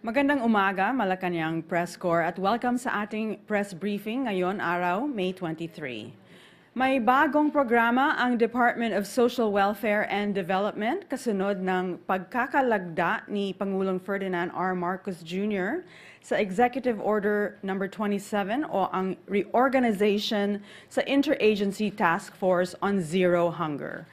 Magandang umaga, Malacañang Press Corps at welcome sa ating press briefing ngayon araw, May 23. May bagong programa ang Department of Social Welfare and Development kasunod ng pagkakalagda ni Pangulong Ferdinand R. Marcos Jr. sa Executive Order No. 27 o ang reorganization sa Interagency Task Force on Zero Hunger.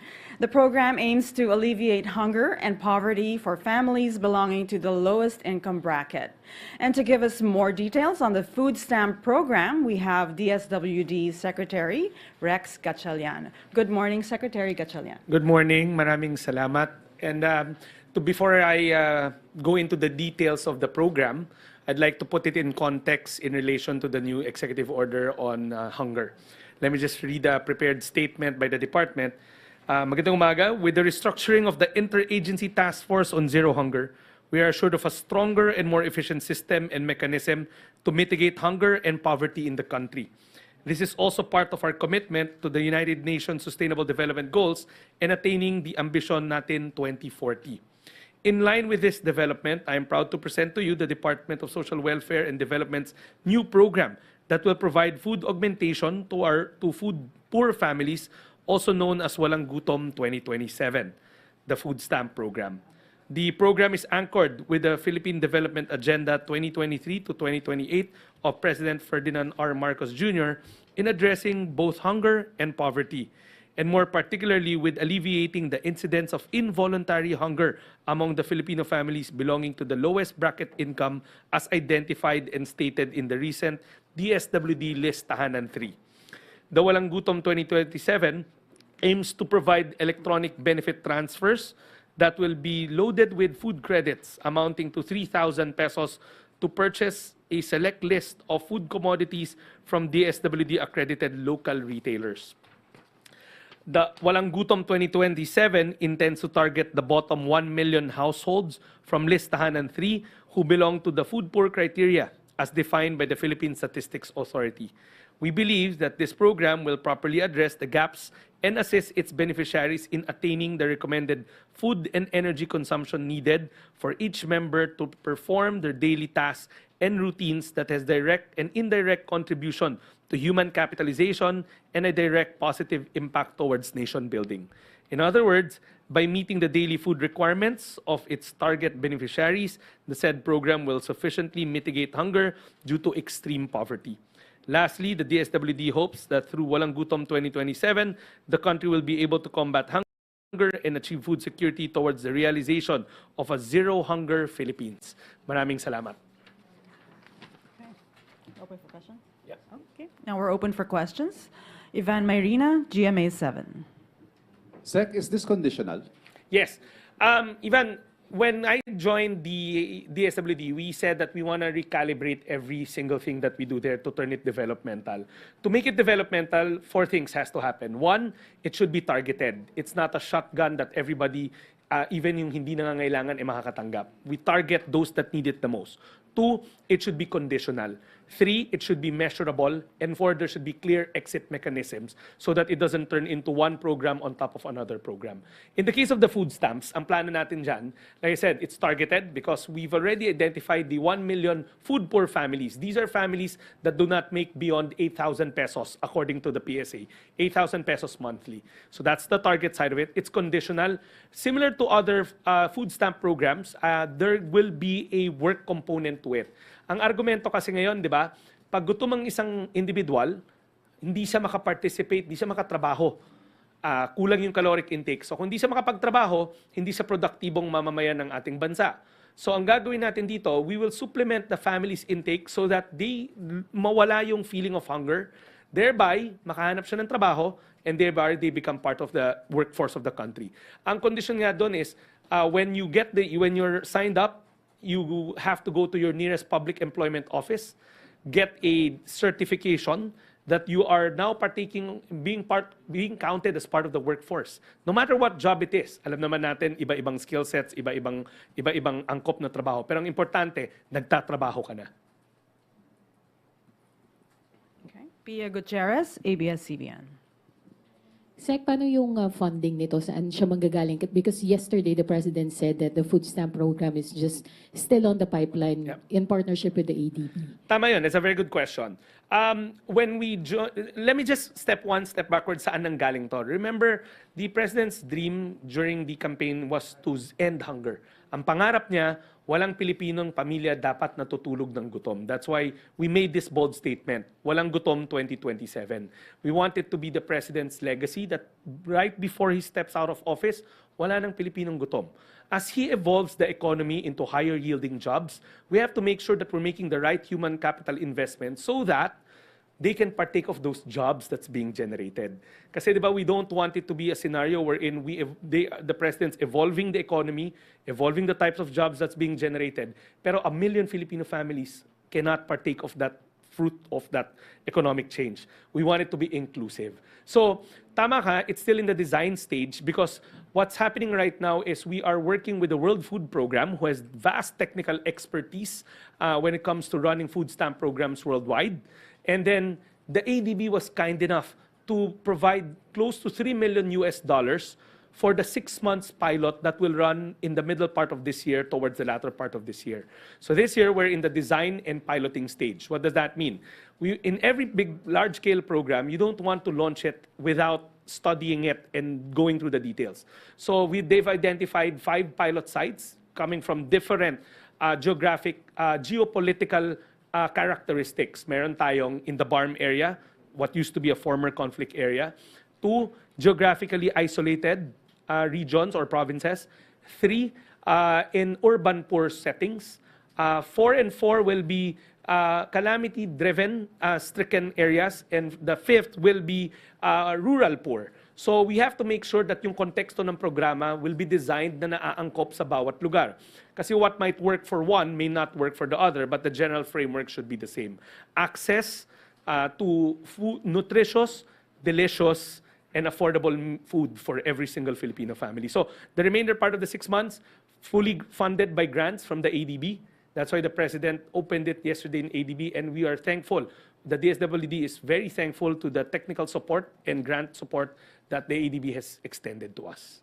The program aims to alleviate hunger and poverty for families belonging to the lowest income bracket. And to give us more details on the food stamp program, we have DSWD Secretary Rex Gatchalian. Good morning, Secretary Gatchalian. Good morning. Maraming salamat. And before I go into the details of the program, I'd like to put it in context in relation to the new executive order on hunger. Let me just read a prepared statement by the department. Magandang umaga. With the restructuring of the Interagency Task Force on Zero Hunger, we are assured of a stronger and more efficient system and mechanism to mitigate hunger and poverty in the country. This is also part of our commitment to the United Nations Sustainable Development Goals and attaining the ambition natin 2040. In line with this development, I am proud to present to you the Department of Social Welfare and Development's new program that will provide food augmentation to food poor families, also known as Walang Gutom 2027, the food stamp program. The program is anchored with the Philippine Development Agenda 2023 to 2028 of President Ferdinand R. Marcos Jr. in addressing both hunger and poverty, and more particularly with alleviating the incidence of involuntary hunger among the Filipino families belonging to the lowest bracket income as identified and stated in the recent DSWD List Tahanan 3. The Walang Gutom 2027 aims to provide electronic benefit transfers that will be loaded with food credits amounting to 3,000 pesos to purchase a select list of food commodities from DSWD accredited local retailers. The Walang Gutom 2027 intends to target the bottom 1 million households from List Tahanan 3 who belong to the food poor criteria as defined by the Philippine Statistics Authority. We believe that this program will properly address the gaps and assist its beneficiaries in attaining the recommended food and energy consumption needed for each member to perform their daily tasks and routines that has direct and indirect contribution to human capitalization and a direct positive impact towards nation building. In other words, by meeting the daily food requirements of its target beneficiaries, the said program will sufficiently mitigate hunger due to extreme poverty. Lastly, the DSWD hopes that through Walang Gutom 2027, the country will be able to combat hunger and achieve food security towards the realization of a zero-hunger Philippines. Maraming salamat. Okay. Open for questions? Yeah. Okay. Now we're open for questions. Ivan Mayrina, GMA 7. Sec, is this conditional? Yes. Ivan, when I joined the DSWD, we said that we want to recalibrate every single thing that we do there to turn it developmental. To make it developmental, 4 things has to happen. 1, it should be targeted. It's not a shotgun that everybody, even yung hindi nangangailangan, makakatanggap. We target those that need it the most. 2, it should be conditional. 3, it should be measurable. And 4, there should be clear exit mechanisms so that it doesn't turn into one program on top of another program. In the case of the food stamps, ang plano natin dyan, like I said, it's targeted because we've already identified the 1 million food poor families. These are families that do not make beyond 8,000 pesos according to the PSA, 8,000 pesos monthly. So that's the target side of it. It's conditional. Similar to other food stamp programs, there will be a work component to it. Ang argumento kasi ngayon, di ba, pag gutom ang isang individual, hindi siya makaparticipate, hindi siya makatrabaho. Kulang yung caloric intake. So kung hindi siya makapagtrabaho, hindi siya produktibong mamamayan ng ating bansa. So ang gagawin natin dito, we will supplement the family's intake so that they mawala yung feeling of hunger. Thereby, makahanap siya ng trabaho and thereby they become part of the workforce of the country. Ang condition nga doon is when you're signed up, you have to go to your nearest public employment office, get a certification that you are now being counted as part of the workforce. No matter what job it is. Alam naman natin, iba-ibang skill sets, iba-ibang angkop na trabaho. Pero ang importante, nagtatrabaho ka na. Okay. Pia Gutierrez, ABS-CBN. Sec, paano yung funding nito? Saan siya manggagaling? Because yesterday, the President said that the food stamp program is just still on the pipeline in partnership with the ADB. Tama yun. It's a very good question. Let me just step one step backwards saan nanggaling to. Remember, the President's dream during the campaign was to end hunger. Ang pangarap niya, walang Pilipinong pamilya dapat natutulog ng gutom. That's why we made this bold statement, walang gutom 2027. We want it to be the President's legacy that right before he steps out of office, wala nang Pilipinong gutom. As he evolves the economy into higher yielding jobs, we have to make sure that we're making the right human capital investment so that they can partake of those jobs that's being generated. Kasi diba, we don't want it to be a scenario wherein the President's evolving the economy, evolving the types of jobs that's being generated, pero 1 million Filipino families cannot partake of that fruit of that economic change. We want it to be inclusive. So, tama ka, it's still in the design stage because what's happening right now is we are working with the World Food Program, who has vast technical expertise when it comes to running food stamp programs worldwide. And then the ADB was kind enough to provide close to $3 million for the 6 months pilot that will run in the middle part of this year towards the latter part of this year. So this year, we're in the design and piloting stage. What does that mean? In every big, large-scale program, you don't want to launch it without studying it and going through the details. So they've identified 5 pilot sites coming from different geopolitical characteristics. Meron tayong in the Barm area, what used to be a former conflict area. 2, geographically isolated regions or provinces. 3, in urban poor settings. 4 and 4 will be calamity-driven, stricken areas. And the 5th will be rural poor. So we have to make sure that yung konteksto ng programa will be designed na naaangkop sa bawat lugar. Kasi what might work for one may not work for the other, but the general framework should be the same. Access to food, nutritious, delicious, and affordable food for every single Filipino family. So the remainder part of the 6 months, fully funded by grants from the ADB. That's why the President opened it yesterday in ADB, and we are thankful. The DSWD is very thankful to the technical support and grant support that the ADB has extended to us.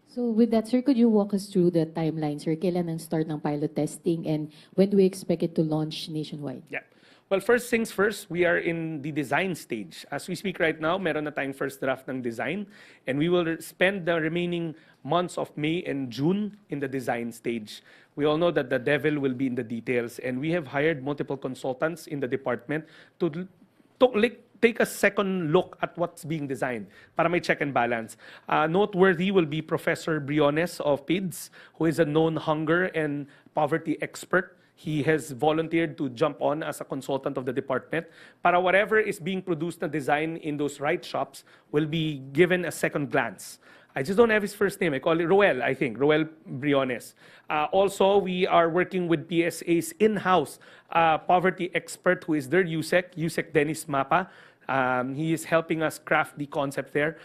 So with that, sir, could you walk us through the timeline, sir? Kailan ang start ng pilot testing and when do we expect it to launch nationwide? Yeah. Well, first things first, we are in the design stage. As we speak right now, meron na tayong first draft ng design, and we will spend the remaining months of May and June in the design stage. We all know that the devil will be in the details, and we have hired multiple consultants in the department to take a second look at what's being designed para may check and balance. Noteworthy will be Professor Briones of PIDS, who is a known hunger and poverty expert. He has volunteered to jump on as a consultant of the department para whatever is being produced na design in those right shops will be given a second glance. I just don't have his first name. I call it Roel, I think, Roel Briones. Also, we are working with PSA's in-house poverty expert who is their USEC Dennis Mapa. He is helping us craft the concept there.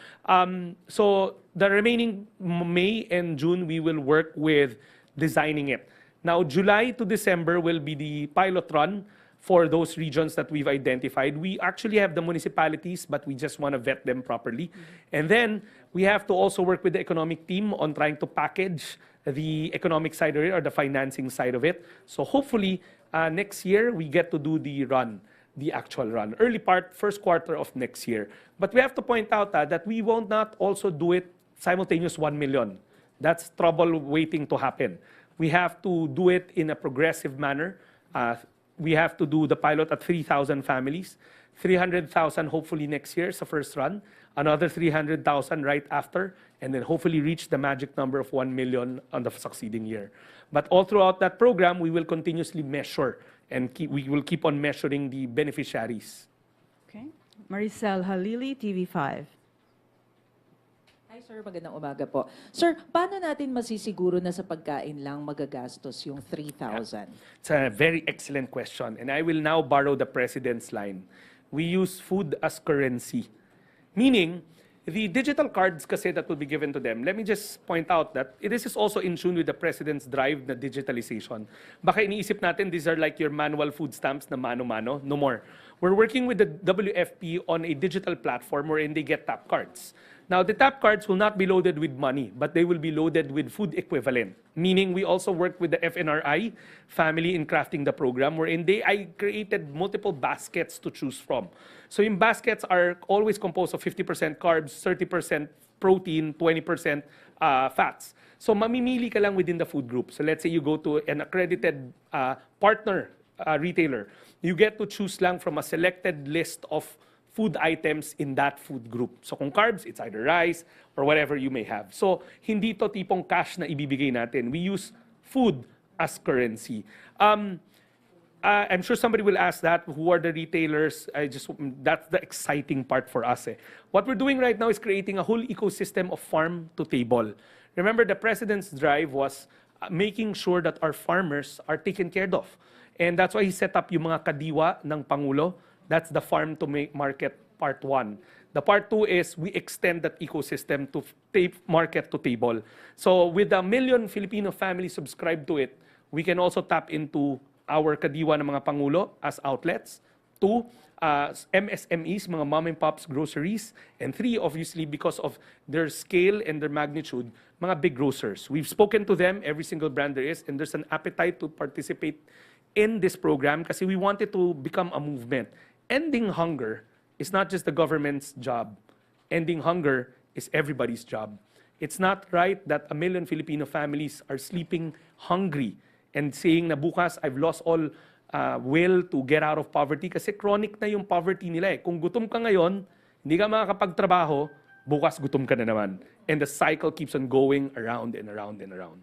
So the remaining May and June, we will work with designing it. Now, July to December will be the pilot run for those regions that we've identified. We actually have the municipalities, but we just want to vet them properly. And then we have to also work with the economic team on trying to package the economic side of it or the financing side of it. So hopefully next year we get to do the run, the actual run. Early part, first quarter of next year. But we have to point out that we won't not also do it simultaneous 1 million. That's trouble waiting to happen. We have to do it in a progressive manner. We have to do the pilot at 3,000 families, 300,000 hopefully next year, it's the first run, another 300,000 right after, and then hopefully reach the magic number of 1 million on the succeeding year. But all throughout that program, we will continuously measure and we will keep on measuring the beneficiaries. Okay. Maricel Halili, TV5. Hi sir, magandang umaga po. Sir, paano natin masisiguro na sa pagkain lang magagastos yung 3,000? It's a very excellent question, and I will now borrow the President's line. We use food as currency. Meaning, the digital cards kasi that will be given to them, let me just point out that this is also in tune with the President's drive na digitalization. Baka iniisip natin, these are like your manual food stamps na mano-mano. No more. we're working with the WFP on a digital platform wherein they get tap cards. Now, the tap cards will not be loaded with money, but they will be loaded with food equivalent. Meaning, we also work with the FNRI family in crafting the program, wherein I created multiple baskets to choose from. So, yung baskets are always composed of 50% carbs, 30% protein, 20% fats. So, mamimili ka lang within the food group. So, let's say you go to an accredited partner retailer. You get to choose lang from a selected list of food items in that food group. So kung carbs, it's either rice or whatever you may have. So hindi to tipong cash na ibibigay natin. We use food as currency. I'm sure somebody will ask that, who are the retailers? That's the exciting part for us. What we're doing right now is creating a whole ecosystem of farm to table. Remember, the President's drive was making sure that our farmers are taken care of. And that's why he set up yung mga kadiwa ng Pangulo. That's the farm to market part 1. The part 2 is we extend that ecosystem to market to table. So with 1 million Filipino families subscribed to it, we can also tap into our kadiwa ng mga Pangulo as outlets. 2, MSMEs, mga mom and pops groceries. And 3, obviously, because of their scale and their magnitude, mga big grocers. We've spoken to them, every single brand there is, and there's an appetite to participate in this program kasi we want it to become a movement. Ending hunger is not just the government's job. Ending hunger is everybody's job. It's not right that 1 million Filipino families are sleeping hungry and saying na bukas, I've lost all will to get out of poverty kasi chronic na yung poverty nila. Kung gutom ka ngayon, hindi ka makakapagtrabaho, bukas gutom ka na naman. And the cycle keeps on going around and around and around.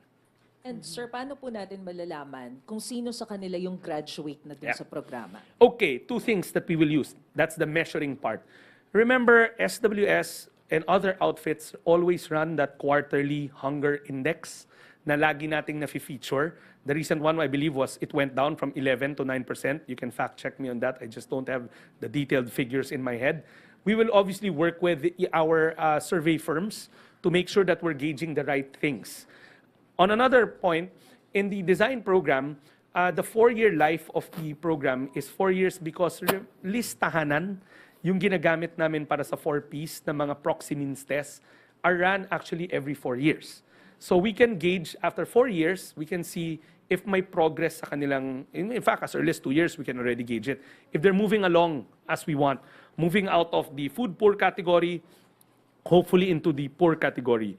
And sir, paano po natin malalaman kung sino sa kanila yung graduate na dun sa programa? Okay, 2 things that we will use. That's the measuring part. Remember, SWS and other outfits always run that quarterly hunger index na lagi nating na-feature. The recent one, I believe, was it went down from 11 to 9%. You can fact check me on that. I just don't have the detailed figures in my head. We will obviously work with our survey firms to make sure that we're gauging the right things. On another point, in the design program, the 4-year life of the program is 4 years because listahanan, yung ginagamit namin para sa 4Ps na mga proxy means tests, are run actually every 4 years. So we can gauge, after 4 years, we can see if may progress sa kanilang, in fact, as early as 2 years, we can already gauge it. If they're moving along as we want, moving out of the food poor category, hopefully into the poor category.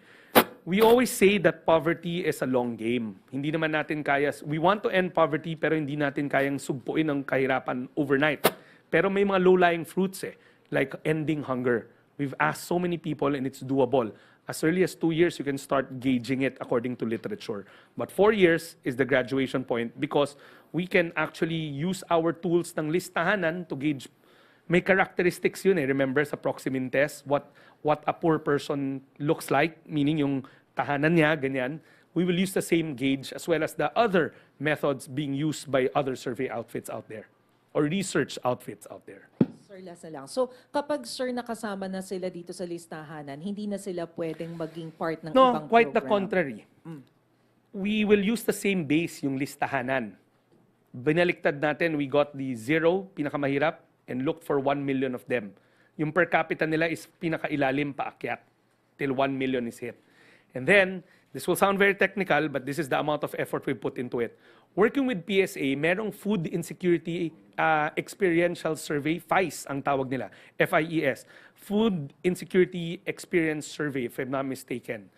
We always say that poverty is a long game. Hindi naman natin kaya, we want to end poverty pero hindi natin kayang sugpuin ang kahirapan overnight. Pero may mga low-lying fruits like ending hunger. We've asked so many people and it's doable. As early as 2 years, you can start gauging it according to literature. But 4 years is the graduation point because we can actually use our tools ng listahanan to gauge. May characteristics yun remember sa proximin test, what a poor person looks like, meaning yung tahanan niya, ganyan. We will use the same gauge as well as the other methods being used by other survey outfits out there or research outfits out there. Sir, lasa lang. So, kapag sir nakasama na sila dito sa listahanan, hindi na sila pwedeng maging part ng ibang program? No, quite the contrary. We will use the same base, yung listahanan. Binaliktad natin, we got the 0, pinakamahirap, and looked for 1 million of them. Yung per capita nila is pinakailalim paakyat till 1 million is hit. And then, this will sound very technical, but this is the amount of effort we put into it. Working with PSA, merong food insecurity experiential survey, FIES ang tawag nila, FIES, Food Insecurity Experience Survey, if I'm not mistaken.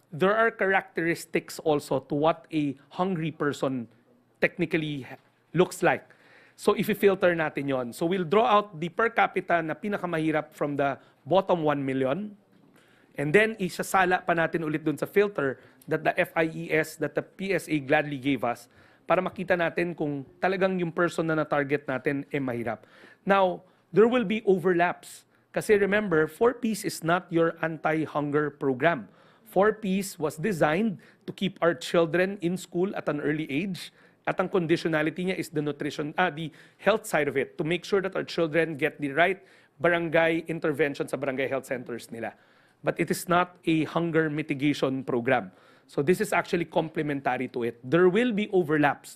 There are characteristics also to what a hungry person technically looks like. So if i-filter natin yon, so we'll draw out the per capita na pinakamahirap from the bottom 1 million, and then isasala pa natin ulit dun sa filter that the FIES, that the PSA gladly gave us, para makita natin kung talagang yung person na na-target natin mahirap. Now, there will be overlaps. Kasi remember, 4Ps is not your anti-hunger program. 4Ps was designed to keep our children in school at an early age. At ang conditionality niya is the nutrition, the health side of it, to make sure that our children get the right barangay intervention sa barangay health centers nila. But it is not a hunger mitigation program. So this is actually complementary to it. There will be overlaps,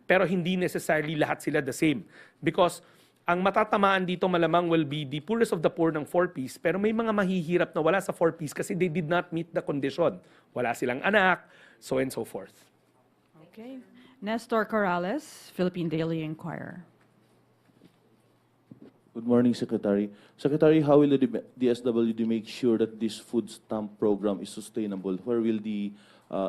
pero hindi necessarily lahat sila the same. Because ang matatamaan dito malamang will be the poorest of the poor ng 4-piece, pero may mga mahihirap na wala sa 4-piece kasi they did not meet the condition. Wala silang anak, so and so forth. Okay. Nestor Corrales, Philippine Daily Inquirer. Good morning, Secretary. Secretary, how will the DSWD make sure that this food stamp program is sustainable? Where will the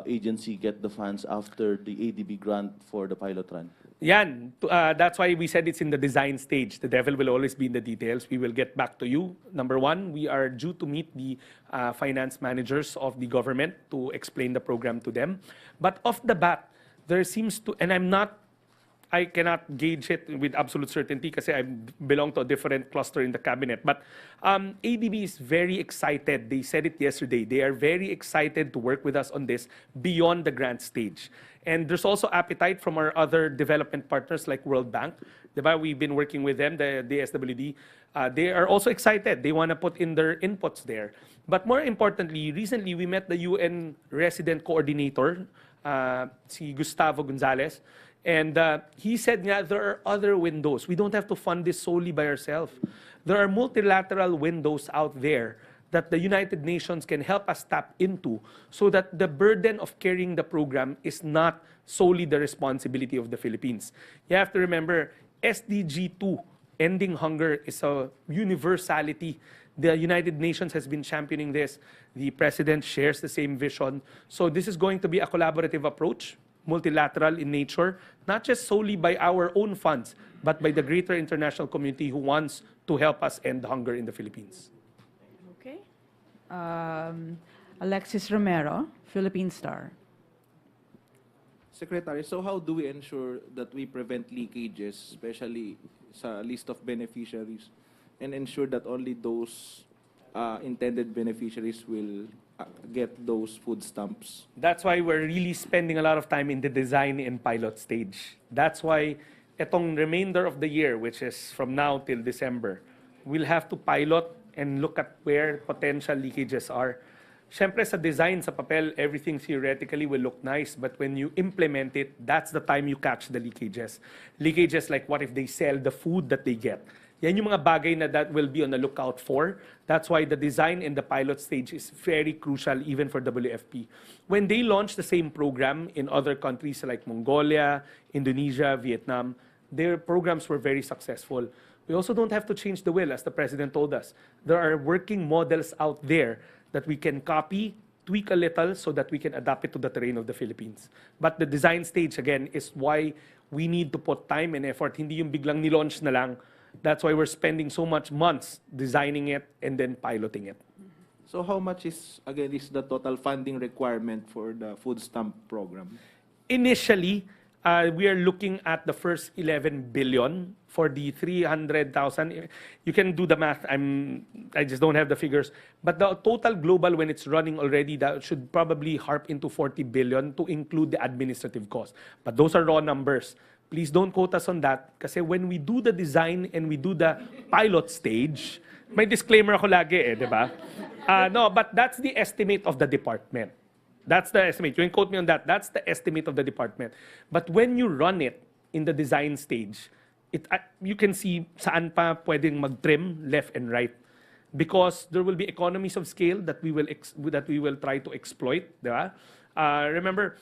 agency get the funds after the ADB grant for the pilot run? Yan, that's why we said it's in the design stage. The devil will always be in the details. We will get back to you. Number one, we are due to meet the finance managers of the government to explain the program to them. But off the bat, there seems to, and I cannot gauge it with absolute certainty kasi I belong to a different cluster in the cabinet. But ADB is very excited. They said it yesterday. They are very excited to work with us on this beyond the grant stage. And there's also appetite from our other development partners like World Bank. Diba? We've been working with them, the DSWD. They are also excited. They want to put in their inputs there. But more importantly, recently we met the UN resident coordinator, si Gustavo Gonzalez. And he said nga, there are other windows. We don't have to fund this solely by ourselves. There are multilateral windows out there that the United Nations can help us tap into so that the burden of carrying the program is not solely the responsibility of the Philippines. You have to remember, SDG 2, ending hunger, is a universality. The United Nations has been championing this. The President shares the same vision. So this is going to be a collaborative approach, multilateral in nature, not just solely by our own funds, but by the greater international community who wants to help us end hunger in the Philippines. Okay. Alexis Romero, Philippine Star. Secretary, so how do we ensure that we prevent leakages, especially sa list of beneficiaries, and ensure that only those intended beneficiaries will get those food stamps? That's why we're really spending a lot of time in the design and pilot stage. That's why itong remainder of the year, which is from now till December, we'll have to pilot and look at where potential leakages are. Siyempre sa design, sa papel, everything theoretically will look nice, but when you implement it, that's the time you catch the leakages. Leakages like what if they sell the food that they get? Yan yung mga bagay na that will be on the lookout for. That's why the design in the pilot stage is very crucial even for WFP. When they launched the same program in other countries like Mongolia, Indonesia, Vietnam, their programs were very successful. We also don't have to change the wheel, as the President told us. There are working models out there that we can copy, tweak a little so that we can adapt it to the terrain of the Philippines. But the design stage, again, is why we need to put time and effort. Hindi yung biglang nilaunch na lang. That's why we're spending so much months designing it and then piloting it. So how much is the total funding requirement for the food stamp program? Initially, we are looking at the first 11 billion for the 300,000. You can do the math. I just don't have the figures. But the total global, when it's running already, that should probably harp into 40 billion to include the administrative costs. But those are raw numbers. Please don't quote us on that. Kasi when we do the design and we do the pilot stage, may disclaimer ako lagi di ba? No, but that's the estimate of the department. That's the estimate. You can quote me on that. That's the estimate of the department. But when you run it in the design stage, you can see saan pa pwedeng mag-trim left and right. Because there will be economies of scale that we will try to exploit. Di ba? Remember,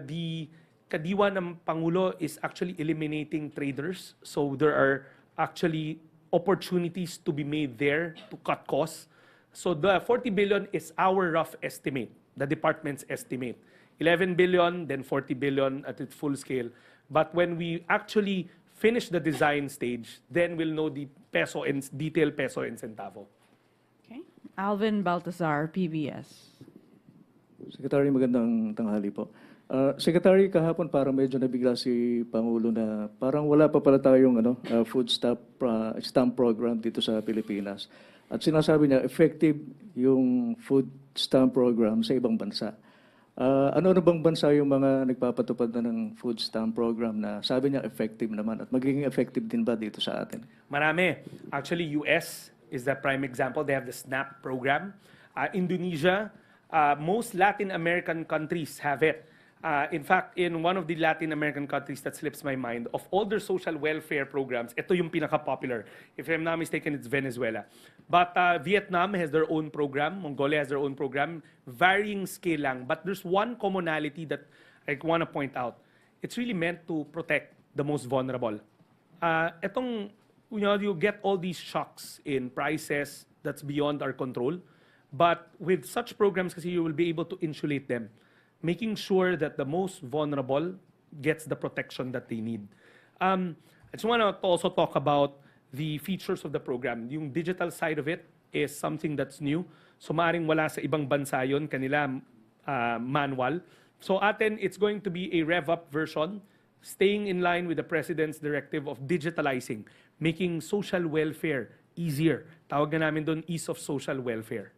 the kadiwa ng Pangulo is actually eliminating traders. So there are actually opportunities to be made there to cut costs. So the 40 billion is our rough estimate, the department's estimate. 11 billion, then 40 billion at its full scale. But when we actually finish the design stage, then we'll know the detailed peso and centavo. Okay. Alvin Baltazar, PBS. Secretary, magandang tanghali po. Secretary, kahapon parang medyo nabigla si Pangulo na parang wala pa pala tayong food stamp program dito sa Pilipinas. At sinasabi niya, effective yung food stamp program sa ibang bansa. Ano bang bansa yung mga nagpapatupad na ng food stamp program na sabi niya effective naman at magiging effective din ba dito sa atin? Marami. Actually, US is the prime example. They have the SNAP program. Indonesia, Most Latin American countries have it. In fact, in one of the Latin American countries that slips my mind, of all their social welfare programs, ito yung pinaka-popular. If I'm not mistaken, it's Venezuela. But Vietnam has their own program. Mongolia has their own program. Varying scale lang. But there's one commonality that I want to point out. It's really meant to protect the most vulnerable. You get all these shocks in prices that's beyond our control. But with such programs, kasi you will be able to insulate them, making sure that the most vulnerable gets the protection that they need. I just want to also talk about the features of the program. Yung digital side of it is something that's new. So maaaring wala sa ibang bansa yun, kanila manual. So atin, it's going to be a rev-up version, staying in line with the President's directive of digitalizing, making social welfare easier. Tawag na namin doon, ease of social welfare.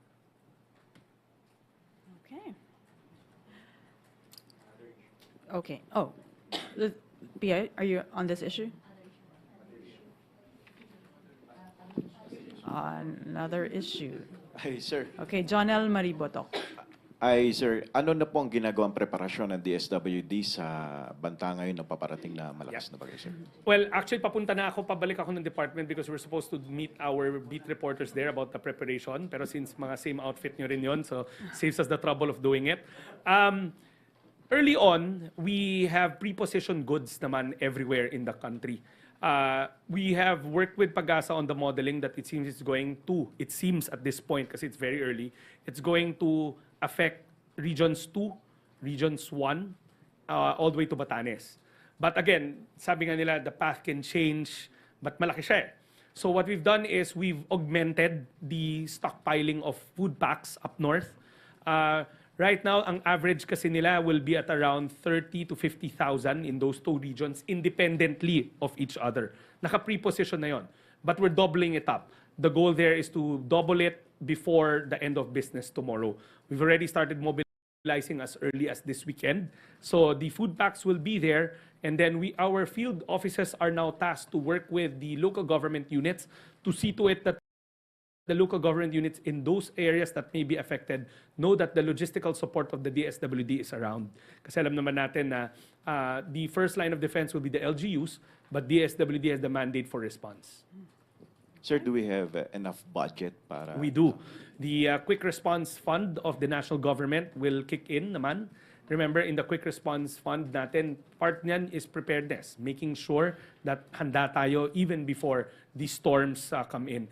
Okay. Oh, PI, are you on this issue? Another issue. Ay, sir. Okay, Jonel Maribotok. Ay, sir. Ano na po ang ginagawang preparasyon ng DSWD sa banta ngayon na paparating na malakas na bagay, sir? Well, actually, pabalik ako ng department because we're supposed to meet our beat reporters there about the preparation. Pero since mga same outfit nyo rin yun, so saves us the trouble of doing it. Early on, we have prepositioned goods naman everywhere in the country. We have worked with Pag-asa on the modeling that it seems at this point, kasi it's very early, it's going to affect Regions 2, Regions 1, all the way to Batanes. But again, sabi nga nila, the path can change, but malaki siya eh. So what we've done is we've augmented the stockpiling of food packs up north. Right now, ang average kasi nila will be at around 30 to 50,000 in those two regions independently of each other. Naka-preposition na yon. But we're doubling it up. The goal there is to double it before the end of business tomorrow. We've already started mobilizing as early as this weekend. So the food packs will be there. And then our field offices are now tasked to work with the local government units to see to it that the local government units in those areas that may be affected know that the logistical support of the DSWD is around. Kasi alam naman natin na the first line of defense will be the LGUs, but DSWD has the mandate for response. Sir, do we have enough budget para... We do. The Quick Response Fund of the national government will kick in naman. Remember, in the Quick Response Fund natin, part niyan is preparedness, making sure that handa tayo even before the storms come in.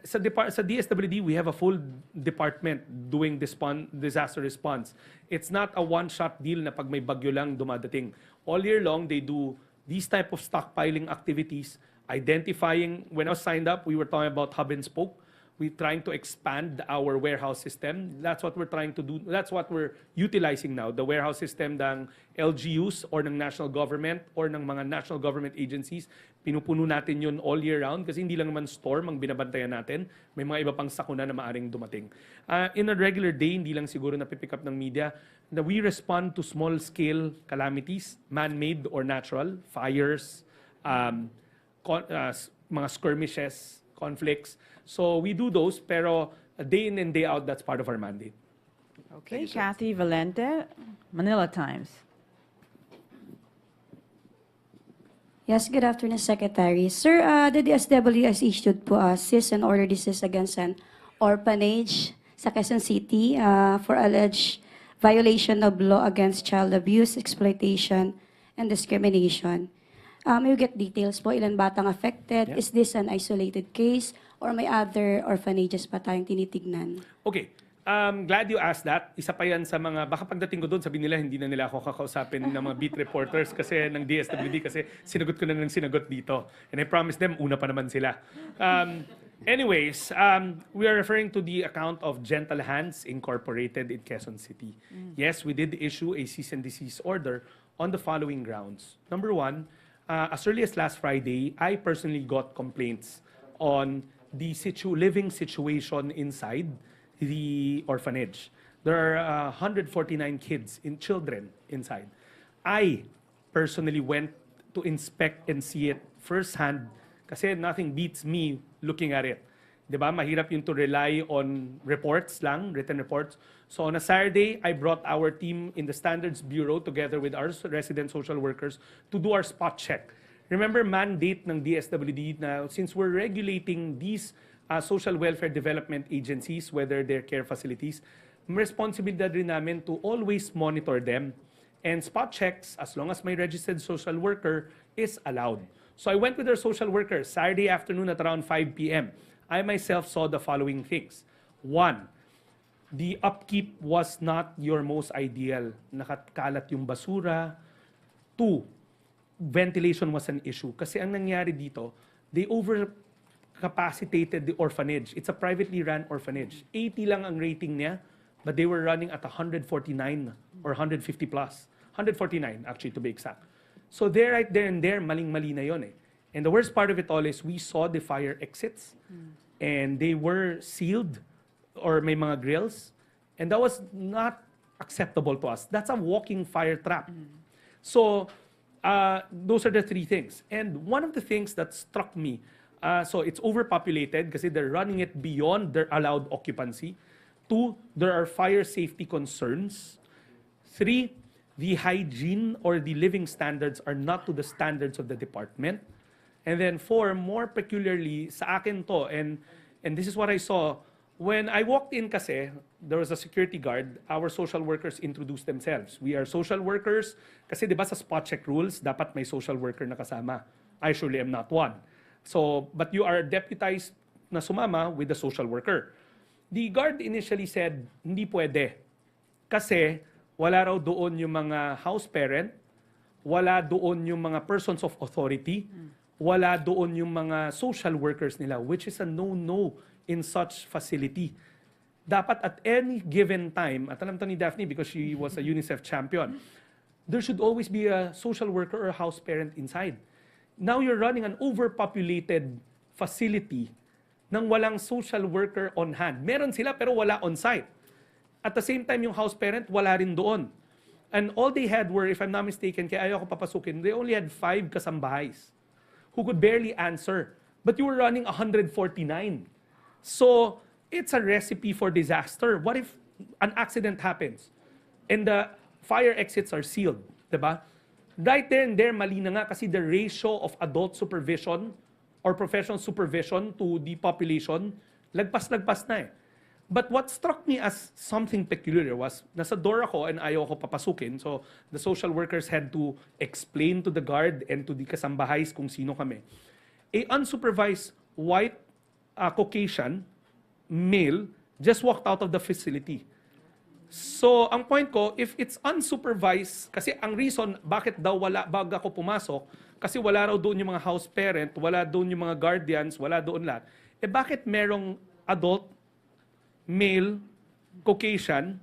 Sa DSWD, we have a full department doing disaster response. It's not a one-shot deal na pag may bagyo lang dumadating. All year long, they do these type of stockpiling activities, identifying. When I was signed up, we were talking about hub and spoke. We're trying to expand our warehouse system. That's what we're trying to do. That's what we're utilizing now. The warehouse system ng LGUs or ng national government or ng mga national government agencies. Pinupuno natin yun all year round kasi hindi lang naman storm ang binabantayan natin. May mga iba pang sakuna na maaring dumating. In a regular day, hindi lang siguro napipick up ng media, na we respond to small-scale calamities, man-made or natural, fires, mga skirmishes, conflicts. So we do those, pero day in and day out, that's part of our mandate. Okay, Kathy Valente, Manila Times. Yes, good afternoon, Secretary. Sir, the DSW has issued po a cease and order desist against an orphanage sa Quezon City for alleged violation of law against child abuse, exploitation, and discrimination. May we get details po, ilan batang affected? Yeah. Is this an isolated case or may other orphanages pa tayong tinitignan? Okay. Glad you asked that. Isa pa yan sa mga, baka pagdating ko doon, sabi nila, hindi na nila ako kakausapin ng mga beat reporters kasi ng DSWD kasi sinagot ko na ng sinagot dito. And I promised them, una pa naman sila. Anyways, we are referring to the account of Gentle Hands Incorporated in Quezon City. Yes, we did issue a cease and desist order on the following grounds. Number one, as early as last Friday, I personally got complaints on the living situation inside the orphanage. There are 149 children inside. I personally went to inspect and see it firsthand kasi nothing beats me looking at it. 'Di ba? Mahirap yung to rely on reports lang, written reports. So on a Saturday, I brought our team in the Standards Bureau together with our resident social workers to do our spot check. Remember, mandate ng DSWD na since we're regulating these social welfare development agencies, whether they're care facilities, responsibilidad rin namin to always monitor them. And spot checks, as long as may registered social worker, is allowed. So I went with our social worker Saturday afternoon at around 5 p.m. I myself saw the following things. One, the upkeep was not your most ideal. Nakakalat yung basura. Two, ventilation was an issue. Kasi ang nangyari dito, they overcapacitated the orphanage. It's a privately run orphanage. 80 lang ang rating niya, but they were running at 149 or 150 plus. 149 actually to be exact. So there, right there and there, maling-mali na yun eh. And the worst part of it all is we saw the fire exits and they were sealed or may mga grills. And that was not acceptable to us. That's a walking fire trap. So those are the three things. And one of the things that struck me, so it's overpopulated kasi they're running it beyond their allowed occupancy. Two, there are fire safety concerns. Three, the hygiene or the living standards are not to the standards of the department. And then four, more peculiarly, sa akin to, and this is what I saw, when I walked in kasi, there was a security guard, our social workers introduced themselves. We are social workers, kasi di ba sa spot check rules, dapat may social worker na kasama. I surely am not one. So, but you are deputized na sumama with the social worker. The guard initially said, hindi pwede. Kasi wala raw doon yung mga house parent, wala doon yung mga persons of authority, wala doon yung mga social workers nila, which is a no-no in such facility. Dapat at any given time, at alam to ni Daphne because she was a UNICEF champion, there should always be a social worker or a house parent inside. Now you're running an overpopulated facility nang walang social worker on hand. Meron sila pero wala on site. At the same time, yung house parent, wala rin doon. And all they had were, if I'm not mistaken, kaya ayaw ko papasukin, they only had 5 kasambahays who could barely answer. But you were running 149. So, it's a recipe for disaster. What if an accident happens and the fire exits are sealed? Diba? Right there and there, mali na nga kasi the ratio of adult supervision or professional supervision to the population, lagpas-lagpas na eh. But what struck me as something peculiar was, nasa door ako and ayaw ko papasukin, so the social workers had to explain to the guard and to the kasambahays kung sino kami. A unsupervised white Caucasian male just walked out of the facility. So, ang point ko, if it's unsupervised, kasi ang reason bakit daw wala bago ako pumasok, kasi wala raw doon yung mga house parent, wala doon yung mga guardians, wala doon lahat. Eh bakit merong adult, male, Caucasian,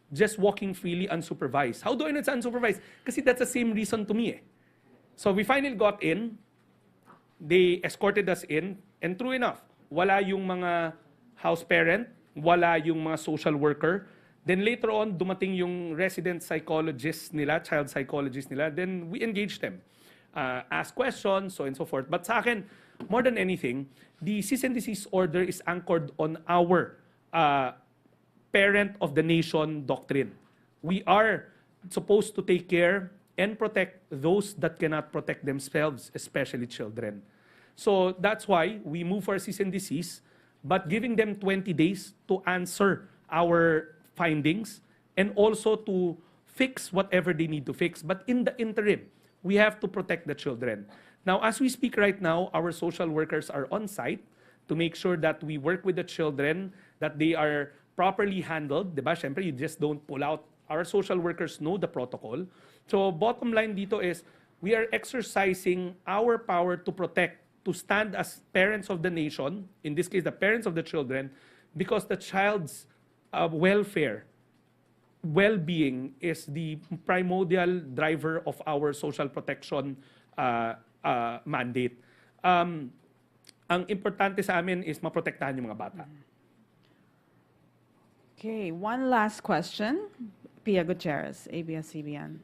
just walking freely unsupervised? How do I know it's unsupervised? Kasi that's the same reason to me eh. So we finally got in, they escorted us in, and true enough, wala yung mga house parent, wala yung mga social worker. Then later on, dumating yung resident psychologist nila, child psychologist nila, then we engaged them. Ask questions, so and so forth. But sa akin, more than anything, the cease and desist order is anchored on our parent of the nation doctrine. We are supposed to take care and protect those that cannot protect themselves, especially children. So that's why we move for cease and desist, but giving them 20 days to answer our findings and also to fix whatever they need to fix. But in the interim, we have to protect the children. Now, as we speak right now, our social workers are on site to make sure that we work with the children, that they are properly handled. Diba? Siyempre, you just don't pull out. Our social workers know the protocol. So bottom line dito is, we are exercising our power to protect, to stand as parents of the nation, in this case, the parents of the children, because the child's welfare, well-being is the primordial driver of our social protection mandate. Ang importante sa amin is maprotektahan yung mga bata. Okay, one last question. Pia Gutierrez, ABS-CBN.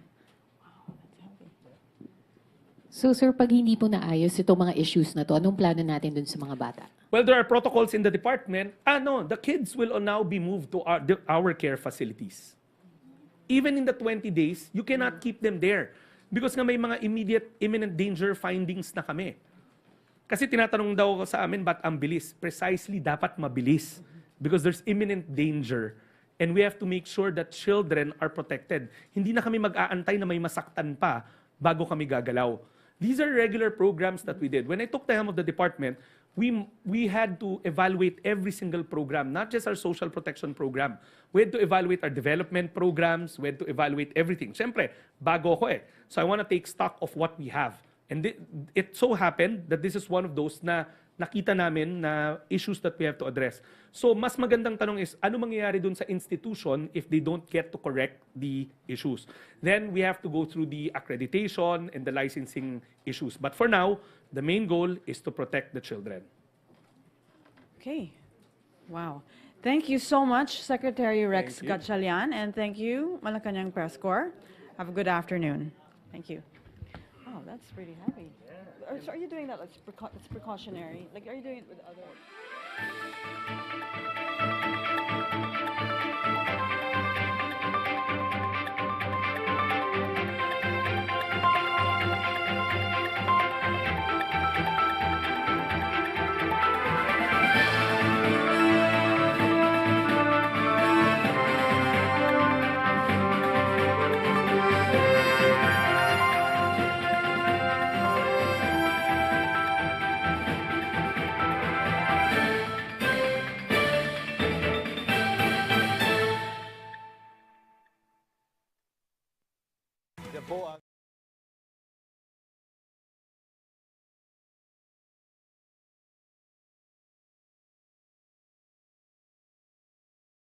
So sir, pag hindi po naayos itong mga issues na to, anong plano natin dun sa mga bata? Well, there are protocols in the department. No, the kids will now be moved to our care facilities. Even in the 20 days, you cannot keep them there. Because nga may mga imminent danger findings na kami. Kasi tinatanong daw sa amin, ba't ang bilis? Precisely, dapat mabilis. Because there's imminent danger. And we have to make sure that children are protected. Hindi na kami mag-aantay na may masaktan pa bago kami gagalaw. These are regular programs that we did. When I took the helm of the department, we had to evaluate every single program, not just our social protection program. We had to evaluate our development programs. We had to evaluate everything. Siyempre, bago ako eh. So I want to take stock of what we have. And it so happened that this is one of those na nakita namin na issues that we have to address. So mas magandang tanong is, ano mangyayari dun sa institution if they don't get to correct the issues? Then we have to go through the accreditation and the licensing issues. But for now, the main goal is to protect the children. Okay. Wow. Thank you so much, Secretary Rex Thank you. Gatchalian, and thank you, Malacañang Press Corps. Have a good afternoon. Thank you. Oh, that's pretty heavy. So are you doing that? It's precautionary. Like, are you doing it with other?